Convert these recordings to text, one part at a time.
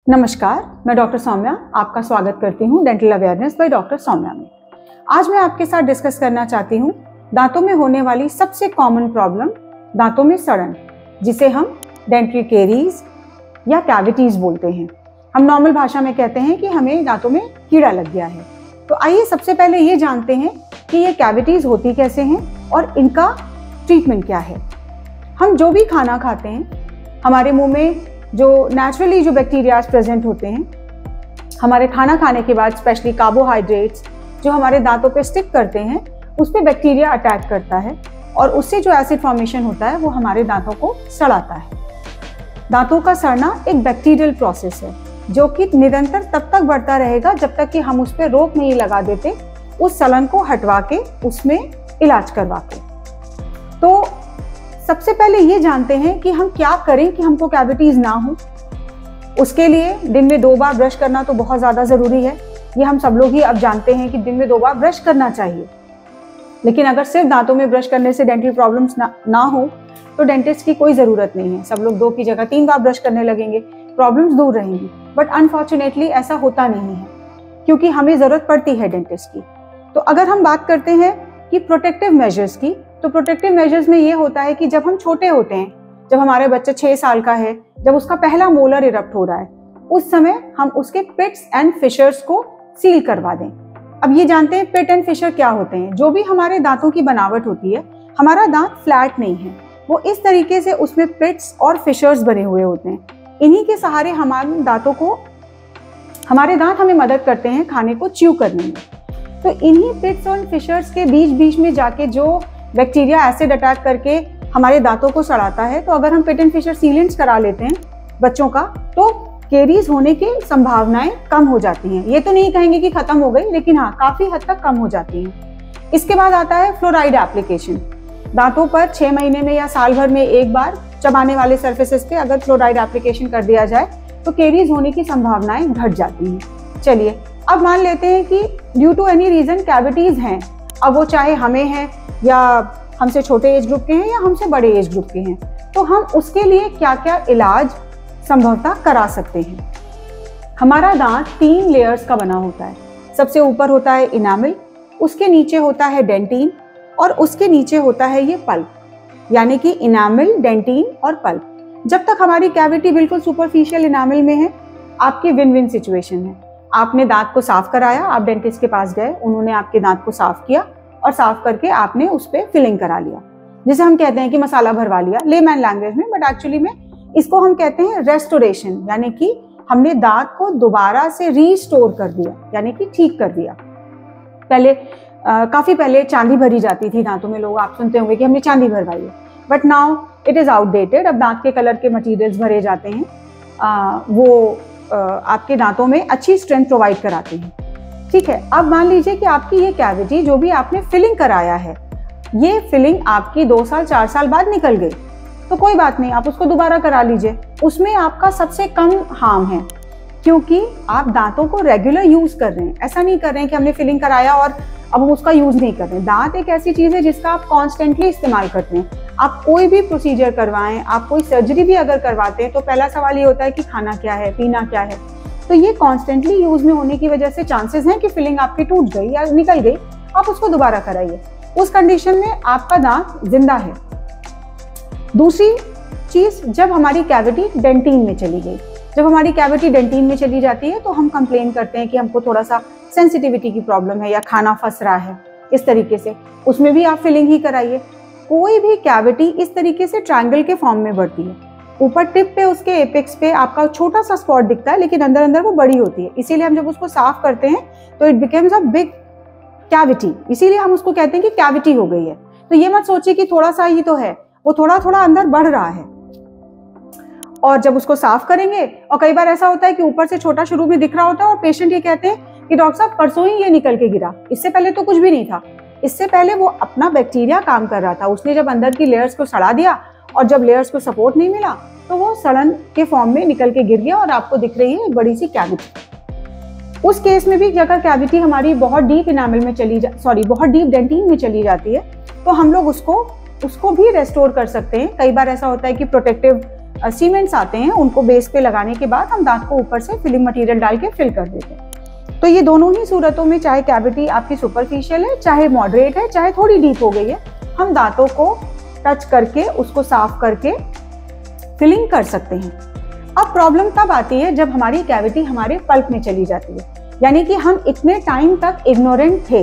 नमस्कार, मैं डॉक्टर सौम्या आपका स्वागत करती हूँ dental awareness by doctor Soumya में। आज मैं आपके साथ डिस्कस करना चाहती हूँ दांतों में होने वाली सबसे कॉमन प्रॉब्लम दांतों में सड़न, जिसे हम डेंटल केरीज या कैविटीज बोलते हैं। हम नॉर्मल भाषा में कहते हैं कि हमें दांतों में कीड़ा लग गया है। तो आइए सबसे पहले ये जानते हैं कि ये कैविटीज होती कैसे हैं और इनका ट्रीटमेंट क्या है। हम जो भी खाना खाते हैं, हमारे मुंह में जो नेचुरली जो बैक्टीरियाज प्रेजेंट होते हैं, हमारे खाना खाने के बाद स्पेशली कार्बोहाइड्रेट्स जो हमारे दांतों पे स्टिक करते हैं, उस पे बैक्टीरिया अटैक करता है और उससे जो एसिड फॉर्मेशन होता है वो हमारे दांतों को सड़ाता है। दांतों का सड़ना एक बैक्टीरियल प्रोसेस है जो कि निरंतर तब तक बढ़ता रहेगा जब तक कि हम उस पर रोक नहीं लगा देते, उस सड़न को हटवा के उसमें इलाज करवा के। तो सबसे पहले ये जानते हैं कि हम क्या करें कि हमको कैविटीज ना हो। उसके लिए दिन में 2 बार ब्रश करना तो बहुत ज़्यादा ज़रूरी है। ये हम सब लोग ही अब जानते हैं कि दिन में 2 बार ब्रश करना चाहिए। लेकिन अगर सिर्फ दांतों में ब्रश करने से डेंटल प्रॉब्लम्स ना हो तो डेंटिस्ट की कोई ज़रूरत नहीं है। सब लोग 2 की जगह 3 बार ब्रश करने लगेंगे, प्रॉब्लम्स दूर रहेंगी। बट अनफॉर्चुनेटली ऐसा होता नहीं है, क्योंकि हमें ज़रूरत पड़ती है डेंटिस्ट की। तो अगर हम बात करते हैं कि प्रोटेक्टिव मेजर्स की, तो प्रोटेक्टिव मेजर्स में ये होता है कि जब हम छोटे होते हैं, जब हमारे बच्चा 6 साल का है, जब उसका पहला मोलर इरप्ट हो रहा है, उस समय हम उसके पिट्स एंड फिशर्स को सील करवा दें। अब ये जानते हैं पिट एंड फिशर क्या होते हैं। जो भी हमारे दांतों की बनावट होती है, हमारा दांत फ्लैट नहीं है, वो इस तरीके से उसमें पिट्स और फिशर्स बने हुए होते हैं। इन्हीं के सहारे हमारे दांत हमें मदद करते हैं खाने को च्यू करने में। तो इन्हीं पिट्स और फिशर्स के बीच में जाके जो बैक्टीरिया एसिड अटैक करके हमारे दांतों को सड़ाता है, तो अगर हम पिट एंड फिशर सीलेंट्स करा लेते हैं बच्चों का, तो केरीज होने की संभावनाएं कम हो जाती हैं। ये तो नहीं कहेंगे कि खत्म हो गई, लेकिन हाँ, काफी हद तक कम हो जाती हैं। इसके बाद आता है फ्लोराइड एप्लीकेशन। दांतों पर 6 महीने में या साल भर में एक बार चबाने वाले सर्फेसेस पे अगर फ्लोराइड एप्लीकेशन कर दिया जाए तो केरीज होने की संभावनाएं घट जाती हैं। चलिए, अब मान लेते हैं कि due to any reason cavities हैं। अब वो चाहे हमें हैं या हमसे छोटे एज ग्रुप के हैं या हमसे बड़े एज ग्रुप के हैं, तो हम उसके लिए क्या क्या इलाज संभवतः करा सकते हैं। हमारा दांत 3 लेयर्स का बना होता है। सबसे ऊपर होता है इनामिल, उसके नीचे होता है डेंटिन और उसके नीचे होता है ये पल्प, यानी कि इनामिल, डेंटिन और पल्प। जब तक हमारी कैविटी बिल्कुल सुपरफिशियल इनामिल में है, आपकी विन विन सिचुएशन है। आपने दांत को साफ कराया, आप डेंटिस्ट के पास गए, उन्होंने आपके दांत को साफ किया और साफ करके आपने उस पर फिलिंग करा लिया, जिसे हम कहते हैं कि मसाला भरवा लिया लेमैन लैंग्वेज में। बट एक्चुअली में इसको हम कहते हैं रेस्टोरेशन, यानी कि हमने दांत को दोबारा से रीस्टोर कर दिया, यानी कि ठीक कर दिया। पहले काफी पहले चांदी भरी जाती थी दांतों में। लोग आप सुनते होंगे कि हमने चांदी भरवाई है, but now it is outdated. अब दांत के कलर के मटेरियल्स भरे जाते हैं, वो आपके दांतों में अच्छी स्ट्रेंथ प्रोवाइड कराते हैं। ठीक है, अब मान लीजिए कि आपकी ये कैविटी जो भी आपने फिलिंग कराया है, ये फिलिंग आपकी 2 साल 4 साल बाद निकल गई, तो कोई बात नहीं, आप उसको दोबारा करा लीजिए। उसमें आपका सबसे कम हार्म है, क्योंकि आप दांतों को रेगुलर यूज कर रहे हैं। ऐसा नहीं कर रहे हैं कि हमने फिलिंग कराया और अब हम उसका यूज नहीं कर रहे हैं। दांत एक ऐसी चीज है जिसका आप कॉन्स्टेंटली इस्तेमाल करते हैं। आप कोई भी प्रोसीजर करवाएं, आप कोई सर्जरी भी अगर करवाते हैं, तो पहला सवाल ये होता है कि खाना क्या है, पीना क्या है। तो ये कॉन्स्टेंटली यूज में होने की वजह से चांसेस हैं कि फिलिंग आपकी टूट गई या निकल गई, आप उसको दोबारा कराइए। उस कंडीशन में आपका दांत जिंदा है। दूसरी चीज, जब हमारी कैविटी डेंटिन में चली गई, जब हमारी कैविटी डेंटिन में चली जाती है, तो हम कंप्लेन करते हैं कि हमको थोड़ा सा सेंसिटिविटी की प्रॉब्लम है या खाना फंस रहा है, इस तरीके से। उसमें भी आप फिलिंग ही कराइए। कोई भी कैविटी इस तरीके से ट्रायंगल के फॉर्म में बढ़ती है। ऊपर टिप पे, उसके एपेक्स पे आपका छोटा सा स्पॉट दिखता है, लेकिन अंदर अंदर वो बड़ी होती है। इसीलिए हम जब उसको साफ करते हैं तो it becomes a big cavity. इसीलिए हम उसको कहते हैं कि कैविटी हो गई है। तो ये मत सोचिए कि थोड़ा सा ही तो है, वो थोड़ा थोड़ा अंदर बढ़ रहा है। और जब उसको साफ करेंगे, और कई बार ऐसा होता है कि ऊपर से छोटा शुरू में दिख रहा होता है और पेशेंट ये कहते हैं कि डॉक्टर साहब परसों ही ये निकल के गिरा, इससे पहले तो कुछ भी नहीं था। इससे पहले वो अपना बैक्टीरिया काम कर रहा था, उसने जब अंदर की लेयर्स को सड़ा दिया और जब लेयर्स को सपोर्ट नहीं मिला तो वो सड़न के फॉर्म में निकल के गिर गया और आपको दिख रही है एक बड़ी सी कैविटी। उस केस में भी अगर कैविटी हमारी बहुत डीप इनामिल में बहुत डीप डेंटिन में चली जाती है, तो हम लोग उसको भी रेस्टोर कर सकते हैं। कई बार ऐसा होता है कि प्रोटेक्टिव सीमेंट्स आते हैं, उनको बेस पे लगाने के बाद हम दांत को ऊपर से फिलिंग मटेरियल डाल के फिल कर देते हैं। तो ये दोनों ही सूरतों में, चाहे कैविटी आपकी सुपरफिशियल है, चाहे मॉडरेट है, चाहे थोड़ी डीप हो गई है, हम दांतों को टच करके उसको साफ करके फिलिंग कर सकते हैं। अब प्रॉब्लम तब आती है जब हमारी कैविटी हमारे पल्प में चली जाती है, यानी कि हम इतने टाइम तक इग्नोरेंट थे।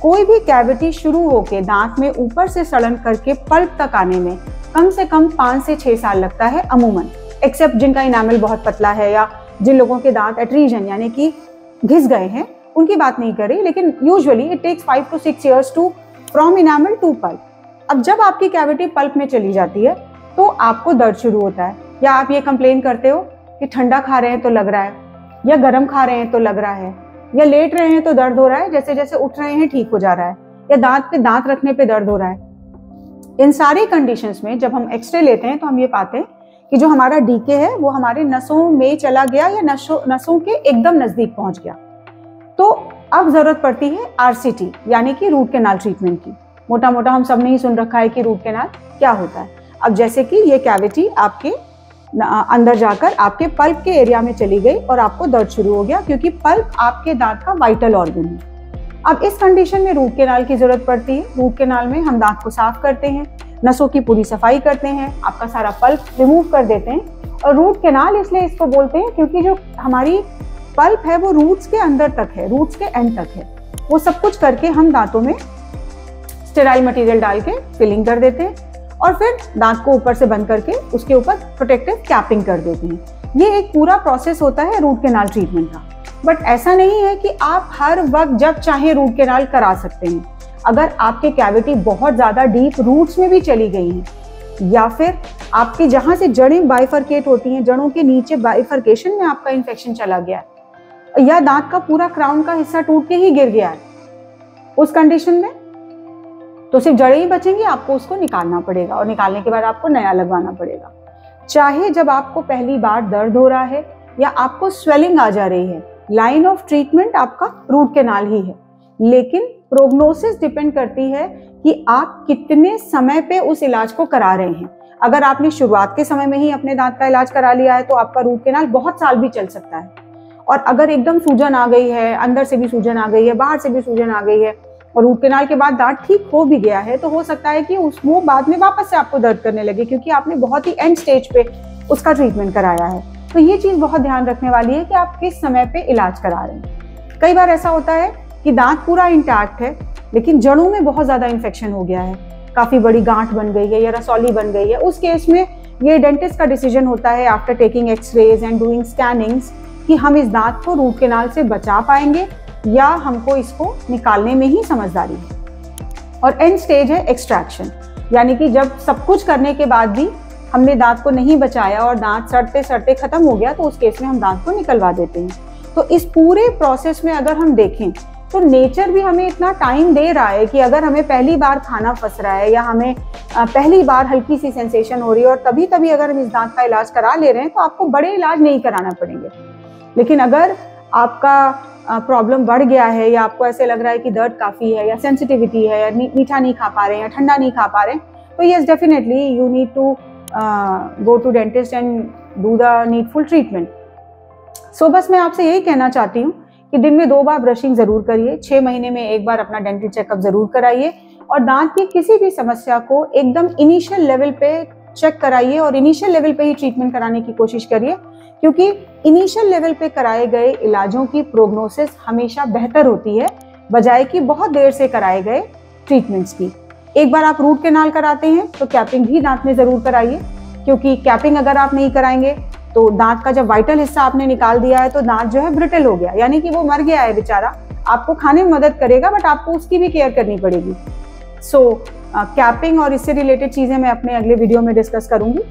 कोई भी कैविटी शुरू होके दांत में ऊपर से सड़न करके पल्प तक आने में कम से कम 5 से 6 साल लगता है अमूमन, एक्सेप्ट जिनका इनामल बहुत पतला है या जिन लोगों के दांत एट्रीजन यानी कि घिस गए हैं, उनकी बात नहीं कर रही, लेकिन usually it takes 5 to 6 years to from enamel to pulp. अब जब आपकी कैविटी पल्प में चली जाती है तो आपको दर्द शुरू होता है, या आप ये कंप्लेन करते हो कि ठंडा खा रहे हैं तो लग रहा है, या गर्म खा रहे हैं तो लग रहा है, या लेट रहे हैं तो दर्द हो रहा है, जैसे जैसे उठ रहे हैं ठीक हो जा रहा है, या दांत पे दांत रखने पे दर्द हो रहा है। इन सारी कंडीशंस में जब हम एक्सरे लेते हैं तो हम ये पाते हैं कि जो हमारा डीके है वो हमारे नसों में चला गया या नसों के एकदम नजदीक पहुंच गया। तो अब जरूरत पड़ती है आरसीटी यानी कि रूट कैनाल ट्रीटमेंट की। मोटा मोटा हम सब ने ही सुन रखा है कि रूट कैनाल क्या होता है। अब जैसे कि ये कैविटी आपके अंदर जाकर आपके पल्प के एरिया में चली गई और आपको दर्द शुरू हो गया, क्योंकि पल्प आपके दांत का वाइटल ऑर्गन है। अब इस कंडीशन में रूट कैनाल की जरूरत पड़ती है। रूट कैनाल में हम दांत को साफ करते हैं, नसों की पूरी सफाई करते हैं, आपका सारा पल्प रिमूव कर देते हैं। और रूट कैनाल इसलिए इसको बोलते हैं क्योंकि जो हमारी पल्प है वो रूट्स के अंदर तक है, रूट्स के एंड तक है। वो सब कुछ करके हम दांतों में स्टेराइल मटेरियल डाल के फिलिंग कर देते हैं और फिर दांत को ऊपर से बंद करके उसके ऊपर प्रोटेक्टिव कैपिंग कर देते हैं। ये एक पूरा प्रोसेस होता है रूट कैनाल ट्रीटमेंट का। बट ऐसा नहीं है कि आप हर वक्त जब चाहे रूट कैनाल करा सकते हैं। अगर आपके कैविटी बहुत ज्यादा डीप रूट्स में भी चली गई है, या फिर आपकी जहां से जड़ें बाइफरकेट होती हैं, जड़ों के नीचे बाइफरकेशन में आपका इन्फेक्शन चला गया है, या दांत का पूरा क्राउन का हिस्सा टूट के ही गिर गया है, उस कंडीशन में तो सिर्फ जड़ें ही बचेंगी, आपको उसको निकालना पड़ेगा और निकालने के बाद आपको नया लगवाना पड़ेगा। चाहे जब आपको पहली बार दर्द हो रहा है या आपको स्वेलिंग आ जा रही है, लाइन ऑफ ट्रीटमेंट आपका रूट कैनाल ही है, लेकिन प्रोग्नोसिस डिपेंड करती है कि आप कितने समय पे उस इलाज को करा रहे हैं। अगर आपने शुरुआत के समय में ही अपने दांत का इलाज करा लिया है तो आपका रूट कैनाल बहुत साल भी चल सकता है। और अगर एकदम सूजन आ गई है, अंदर से भी सूजन आ गई है, बाहर से भी सूजन आ गई है और रूट कैनाल के बाद दांत ठीक हो भी गया है, तो हो सकता है कि वो बाद में वापस से आपको दर्द करने लगे, क्योंकि आपने बहुत ही एंड स्टेज पे उसका ट्रीटमेंट कराया है। तो ये चीज बहुत ध्यान रखने वाली है कि आप किस समय पे इलाज करा रहे हैं। कई बार ऐसा होता है कि दांत पूरा इंटैक्ट है लेकिन जड़ों में बहुत ज्यादा इन्फेक्शन हो गया है, काफी बड़ी गांठ बन गई है या रसौली बन गई है। उस केस में ये डेंटिस्ट का डिसीजन होता है after taking x-rays and doing scannings कि हम इस दांत को रूट कैनाल से बचा पाएंगे या हमको इसको निकालने में ही समझदारी है। और एंड स्टेज है एक्सट्रैक्शन, यानी कि जब सब कुछ करने के बाद भी हमने दांत को नहीं बचाया और दांत सड़ते सड़ते खत्म हो गया, तो उस केस में हम दांत को निकलवा देते हैं। तो इस पूरे प्रोसेस में अगर हम देखें तो नेचर भी हमें इतना टाइम दे रहा है कि अगर हमें पहली बार खाना फंस रहा है या हमें पहली बार हल्की सी सेंसेशन हो रही है और तभी अगर हम इस दांत का इलाज करा ले रहे हैं तो आपको बड़े इलाज नहीं कराना पड़ेंगे। लेकिन अगर आपका प्रॉब्लम बढ़ गया है या आपको ऐसे लग रहा है कि दर्द काफी है या सेंसिटिविटी है या मीठा नहीं खा पा रहे हैं या ठंडा नहीं खा पा रहे हैं, तो yes definitely you need to go to dentist and do the needful treatment. So बस मैं आपसे यही कहना चाहती हूँ कि दिन में 2 बार ब्रशिंग जरूर करिए, 6 महीने में 1 बार अपना डेंटल चेकअप जरूर कराइए और दांत की किसी भी समस्या को एकदम इनिशियल लेवल पे चेक कराइए और इनिशियल लेवल पे ही ट्रीटमेंट कराने की कोशिश करिए, क्योंकि इनिशियल लेवल पे कराए गए इलाजों की प्रोग्नोसिस हमेशा बेहतर होती है बजाय कि बहुत देर से कराए गए ट्रीटमेंट्स की। एक बार आप रूट कैनाल कराते हैं तो कैपिंग भी दांत में जरूर कराइए, क्योंकि कैपिंग अगर आप नहीं कराएंगे तो दांत का जब वाइटल हिस्सा आपने निकाल दिया है तो दांत जो है ब्रिटल हो गया, यानी कि वो मर गया है बेचारा। आपको खाने में मदद करेगा बट आपको उसकी भी केयर करनी पड़ेगी। सो कैपिंग और इससे रिलेटेड चीज़ें मैं अपने अगले वीडियो में डिस्कस करूंगी,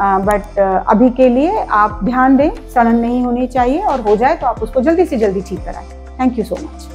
बट अभी के लिए आप ध्यान दें, सड़न नहीं होनी चाहिए और हो जाए तो आप उसको जल्दी से जल्दी ठीक कराएं। Thank you so much.